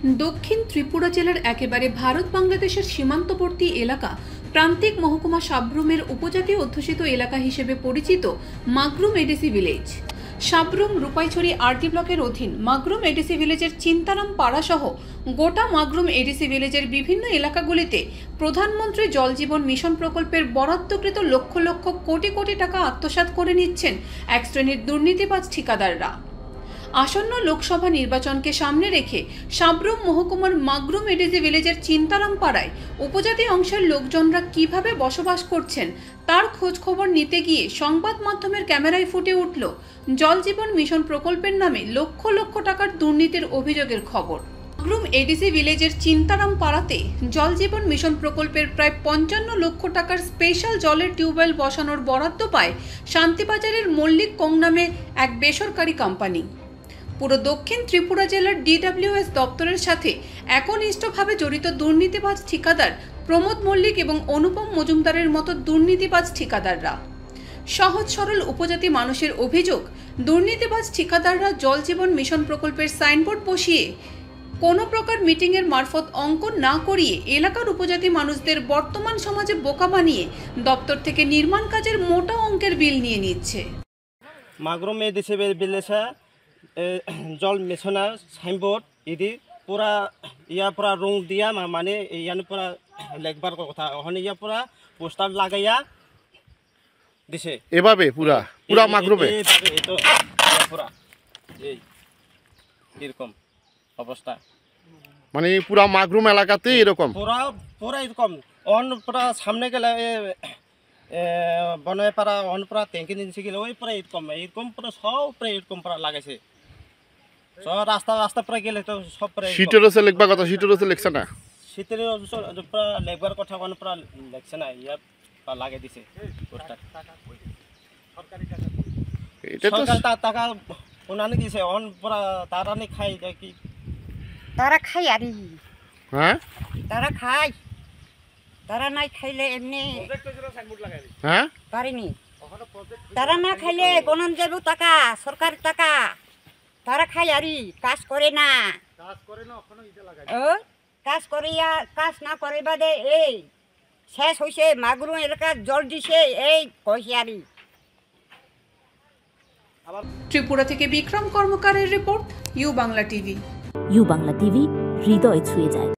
দক্ষিণ ত্রিপুরা জেলার একেবারে ভারত বাংলাদেশের সীমান্তবর্তী এলাকা প্রান্তিক মহকুমা সাব্রুমের উপজাতি অধ্যুষিত এলাকা হিসেবে পরিচিত মাগরুম ADC village. Sabroom Rupaichhari RD ব্লকের অধীন মাগরুম এডিসি ভিলেজের চিন্তারাম পাড়া সহ গোটা মাগরুম এডিসি ভিলেজের বিভিন্ন এলাকাগুলিতে প্রধানমন্ত্রী জল জীবন মিশন প্রকল্পের বরাদ্দকৃত লক্ষ লক্ষ কোটি কোটি টাকা আত্মসাৎ করে নিচ্ছেন এক শ্রেণীর দুর্নীতিবাজ ঠিকাদাররা। আসন্ন লোকসভা নির্বাচনকে সামনে রেখে সাব্রুম মহকুমার মাগরুম এডিসি ভিলেজের চিন্তারাম পাড়ায় উপজাতি অংশের লোকজনরা কিভাবে বসবাস করছেন তার খোঁজ খবর নিতে গিয়ে সংবাদ মাধ্যমের ক্যামেরায় ফুটে উঠল জল জীবন মিশন প্রকল্পের নামে লক্ষ লক্ষ টাকার দুর্নীতির অভিযোগের খবর। মাগরুম এডিসি ভিলেজের চিন্তারাম পাড়াতে জল জীবন মিশন প্রকল্পের প্রায় 55 লক্ষ টাকার স্পেশাল জলের টিউবওয়েল বসানোর বরাদ্দ পায় শান্তিবাজারের মল্লিক কোং নামে এক বেসরকারি কোম্পানি। পুরো দক্ষিণ ত্রিপুরা জেলার DWS দপ্তরের সাথে একনিষ্ঠভাবে জড়িত দুর্নীতিবাজ ঠিকাদার প্রমোদ মল্লিক এবং অনুপম মজুমদারের মতো দুর্নীতিবাজ ঠিকাদাররা। সহজ সরল উপজাতি মানুষের অভিযোগ, দুর্নীতিবাজ ঠিকাদাররা জল জীবন মিশন প্রকল্পের সাইনবোর্ড বসিয়ে কোনো প্রকার মিটিংয়ের মারফত অঙ্কন না করিয়ে এলাকার উপজাতি মানুষদের বর্তমান সমাজে বোকা বানিয়ে দপ্তর থেকে নির্মাণ কাজের মোটা অঙ্কের বিল নিয়ে নিচ্ছে। মাগরুম এডিসি ভিলেজে জল মিশনের সাইনবোর্ড ইদি পুরা ইয়া পুরা রং দিয়া মানে ইয়ান পুরা লেখবার কথা ওখানে ইয়া পুরা পোস্টার লাগাইয়া দিছে এভাবে পুরা পুরা মাগরুমে তো পুরা এই এরকম অবস্থা, মানে পুরা মাগরুম এলাকাতে এরকম পুরা পুরা এরকম অন পুরা সামনে গেলে বনয় পাড়া অন পুরা ট্যাঙ্কি নিচে গেলে ওই পুরা এরকম পুরা সব পুরা এরকম পুরা লাগাইছে। সব রাস্তা রাস্তা পুরা গেলে তো সব পুরা শীতের ওসে লিখবার কথা, শীতের ওসে লিখছে না, শীতের পুরা লেখবার কথা অন পুরা লিখছে না, ইয়া লাগাই দিছে পোস্টার। এটা তো সরকার টাকা ওনানে দিছে অন পুরা তারা নি খাই কি তারা খাই আর হ্যাঁ তারা খাই, তারা নাই খাইলে এমনি হ্যাঁ পারিনি, তারা না খাইলে বনাম যাব টাকা সরকারি টাকা, তারা খাই আরি কাজ করে না, কাজ করিয়া কাজ না করে বাদে এই শেষ হয়েছে মাগরুম এলাকার জল দিছে এই কইছে আরি। ত্রিপুরা থেকে বিক্রম কর্মকারের report, U Bangla TV. U Bangla TV হৃদয় ছুঁয়ে যায়।